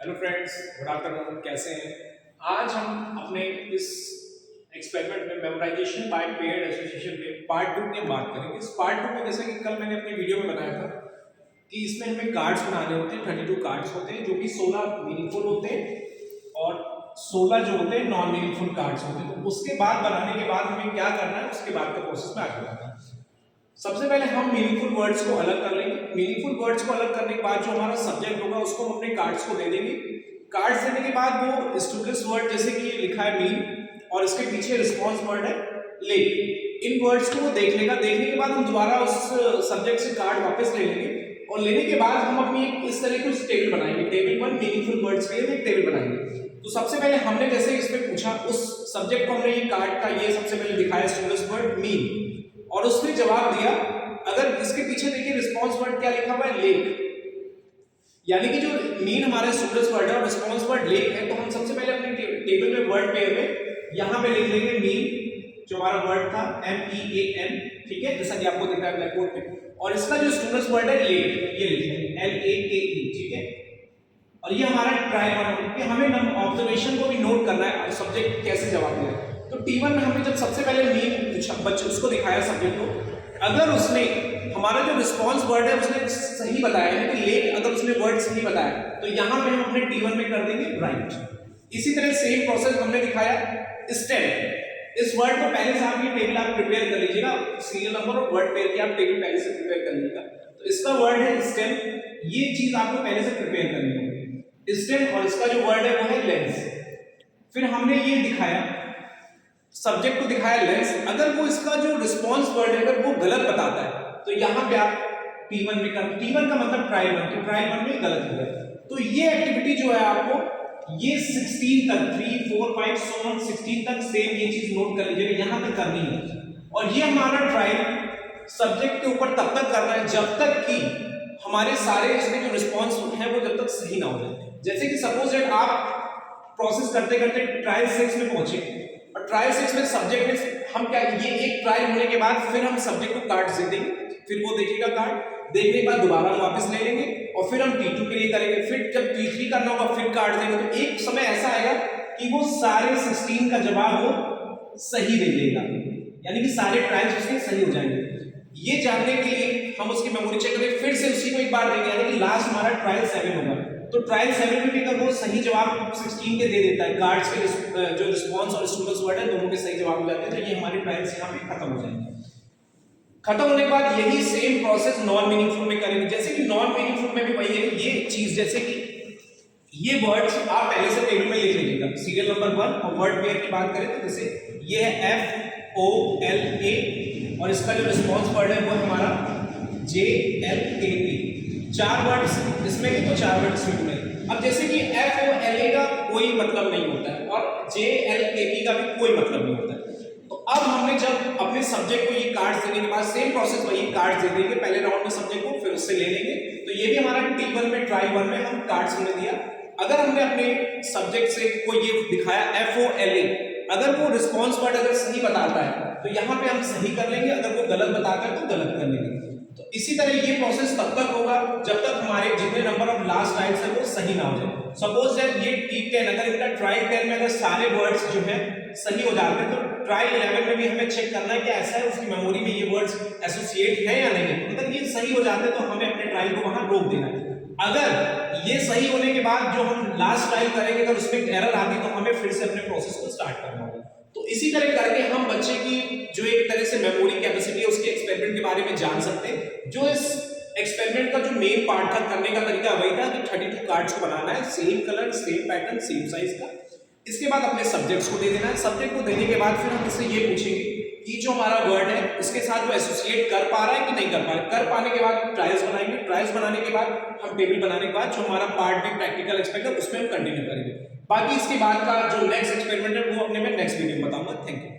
Hello friends, good afternoon. कैसे हैं? आज हम अपने इस एक्सपेरिमेंट में मेमोराइजेशन बाय पेयर्ड एसोसिएशन में पार्ट 2 की बात करेंगे। इस पार्ट 2 में जैसा कि कल मैंने अपनी वीडियो में बताया था कि इसमें हमें कार्ड्स बनाने होते हैं। 32 कार्ड्स होते हैं जो कि 16 मीनिंगफुल होते हैं और 16 जो होते हैं नॉन मीनिंगफुल कार्ड्स होते हैं। तो उसके बाद बनाने के बाद हमें क्या करना है, उसके बाद का प्रोसेस में आगे बढ़ना है। सबसे पहले हम मीनिंगफुल वर्ड्स को अलग कर लेंगे। मीनिंगफुल वर्ड्स को अलग करने के बाद जो हमारा सब्जेक्ट होगा उसको हम अपने कार्ड्स को दे देंगे। कार्ड्स देने के बाद वो स्टूडेंट्स वर्ड जैसे कि लिखा है मीन और इसके पीछे रिस्पॉन्स वर्ड है लेक, इन वर्ड्स को वो देख लेगा। देखने के बाद हम दोबारा उस सब्जेक्ट से कार्ड वापस ले लेंगे और लेने के बाद हम अपनी इस तरह की टेबल बनाएंगे। टेबल 1 मीनिंगफुल वर्ड्स के लिए एक टेबल बनाएंगे। तो सबसे पहले हमने जैसे इसमें पूछा उस सब्जेक्ट को हमने ये कार्ड का ये सबसे पहले दिखाया स्टूडेंट्स वर्ड मीन और उसने जवाब दिया। अगर इसके पीछे देखिए रिस्पॉन्स वर्ड क्या लिखा हुआ है, लेक, यानी कि जो मीन हमारे स्टूडेंट्स वर्ड है और रिस्पॉन्स वर्ड लेक है। तो हम सबसे पहले अपनी टेबल में वर्ड पेयर में यहां पे लिख लेंगे मीन जो हमारा वर्ड था MEAN, ठीक है, जैसा कि आपको दिख रहा है ब्लैक बोर्ड पे। और इसका जो स्टूडेंट्स वर्ड है लेक, ये लिख लेंगे LAKE, ठीक है। और ये हमारा ट्राई वर्ड है। हमें ऑब्जर्वेशन को भी नोट करना है और सब्जेक्ट कैसे जवाब दिया। तो T1 में हमने जब सबसे पहले मीन पूछा, बच्चे उसको दिखाया सब्जेक्ट को, अगर उसने हमारा जो रिस्पॉन्स वर्ड है उसने सही बताया, यानी कि लेक अगर उसने वर्ड सही बताया तो यहां पे हम अपने T1 में कर देंगे राइट। इसी तरह सेम प्रोसेस हमने दिखाया स्टेम। इस वर्ड को पहले से आप ये टेबल आप प्रिपेयर कर लीजिएगा, सीरियल नंबर और वर्ड पेयर की आप टेबल पहले से प्रिपेयर कर लीजिएगा। तो इसका वर्ड है स्टेम, ये चीज आपको पहले से प्रिपेयर करनी होगी, स्टेम। और इसका जो वर्ड है वो है लेंस। फिर हमने ये दिखाया सब्जेक्ट को दिखाया लेंस। अगर वो इसका जो रिस्पॉन्स वर्ड है अगर वो गलत बताता है तो यहां पे आप T1 में कर, T1 का मतलब ट्रायल 1, तो ट्रायल 1 में गलत हो गया। तो ये एक्टिविटी जो है आपको ये 16 तक 3 4 5 16 तक सेम ये चीज नोट कर लीजिएगा, यहां तक करनी है। और ये हमारा ट्रायल सब्जेक्ट के ऊपर तब तक करना है जब तक कि हमारे सारे इसमें जो रिस्पॉन्स है वो जब तक सही ना हो जाए। जैसे कि सपोज दैट आप प्रोसेस करते करते ट्रायल 6 में पहुंचे और ट्रायल 6 में सब्जेक्ट में हम क्या, ये एक ट्रायल होने के बाद फिर हम सब्जेक्ट को कार्ड दे देंगे, फिर वो देखेगा कार्ड, देखने के बाद दोबारा हम वापस ले लेंगे और फिर हम T2 के लिए करेंगे। फिर जब T3 करना होगा फिर कार्ड देंगे। तो एक समय ऐसा आएगा कि वो सारे 16 का जवाब वो सही दे देगा, यानी कि सारे ट्रायल्स उसके सही हो जाएंगे। ये जानने के लिए हम उसकी मेमोरी चेक करेंगे, फिर से उसी को एक बार देंगे, यानी कि लास्ट हमारा ट्रायल 7 होगा। तो ट्रायल 7 में भी अगर वो सही जवाब 16 के दे देता है, कार्ड्स के जो रिस्पॉन्स और स्टूडेंट्स वर्ड है दोनों के सही जवाब हो जाते हैं, तो ये हमारे ट्रायल्स यहाँ पे खत्म हो जाएंगे। खत्म होने के बाद यही सेम प्रोसेस नॉन मीनिंगफुल में करेंगे। जैसे कि नॉन मीनिंगफुल में भी वही है, ये चीज जैसे कि ये वर्ड्स आप पहले से टेबल में लिख लीजिएगा, सीरियल नंबर 1। और वर्ड पेयर की बात करें तो जैसे ये है FOLA और इसका जो रिस्पॉन्स वर्ड है वो हमारा JLAP। 4 वर्ड्स इसमें भी तो 4 वर्ड्स इसमें। अब जैसे कि FOLA का कोई मतलब नहीं होता है और JLAP का भी कोई मतलब नहीं होता है। तो अब हमने जब अपने सब्जेक्ट को ये कार्ड्स देने के बाद सेम प्रोसेस वही कार्ड्स दे देंगे पहले राउंड में सब्जेक्ट को, फिर उससे ले लेंगे। तो ये भी हमारा T1 में ट्रायल 1 में हम कार्ड्स हमने दिया। अगर हमने अपने सब्जेक्ट से कोई ये दिखाया FOLA, अगर वो रिस्पॉन्स वर्ड अगर सही बताता है तो यहाँ पे हम सही कर लेंगे, अगर वो गलत बताता है तो गलत कर लेंगे। तो इसी तरह ये प्रोसेस तब तक होगा जब तक हमारे जितने नंबर ऑफ लास्ट टाइम्स है वो सही ना हो जाए। सपोज दैट ये T10, अगर इनका ट्रायल 10 में अगर सारे वर्ड्स जो है सही हो जाते हैं तो ट्रायल 11 में भी हमें चेक करना है कि ऐसा है उसकी मेमोरी में ये वर्ड्स एसोसिएट है या नहीं है। अगर ये सही हो जाते हैं तो हमें अपने ट्रायल को वहां रोक देना है। अगर ये सही होने के बाद जो हम लास्ट ट्रायल करेंगे अगर उसमें एरर आती तो हमें फिर से अपने प्रोसेस को स्टार्ट करना होगा। तो इसी तरह करके हम बच्चे की जो एक तरह से मेमोरी कैपेसिटी है उसके एक्सपेरिमेंट के बारे में जान सकते हैं। जो इस एक्सपेरिमेंट का जो मेन पार्ट था करने का तरीका वही था कि 32 कार्ड्स को बनाना है, same colour, same pattern, same size का। इसके बाद अपने सब्जेक्ट्स को दे देना है। सब्जेक्ट को देने के बाद फिर हम इससे ये पूछेंगे कि जो हमारा वर्ड है उसके साथ वो एसोसिएट कर पा रहा है कि नहीं कर पा रहा है। कर पाने के बाद ट्रायल्स बनाएंगे, ट्रायल्स बनाने के बाद हम टेबल बनाने के बाद जो हमारा पार्ट भी प्रैक्टिकल एक्सपेक्ट है उसमें हम कंटिन्यू करेंगे। बाकी इसके बाद का जो नेक्स्ट एक्सपेरिमेंट है वो अपने मैं नेक्स्ट वीडियो में बताऊंगा। Thank you.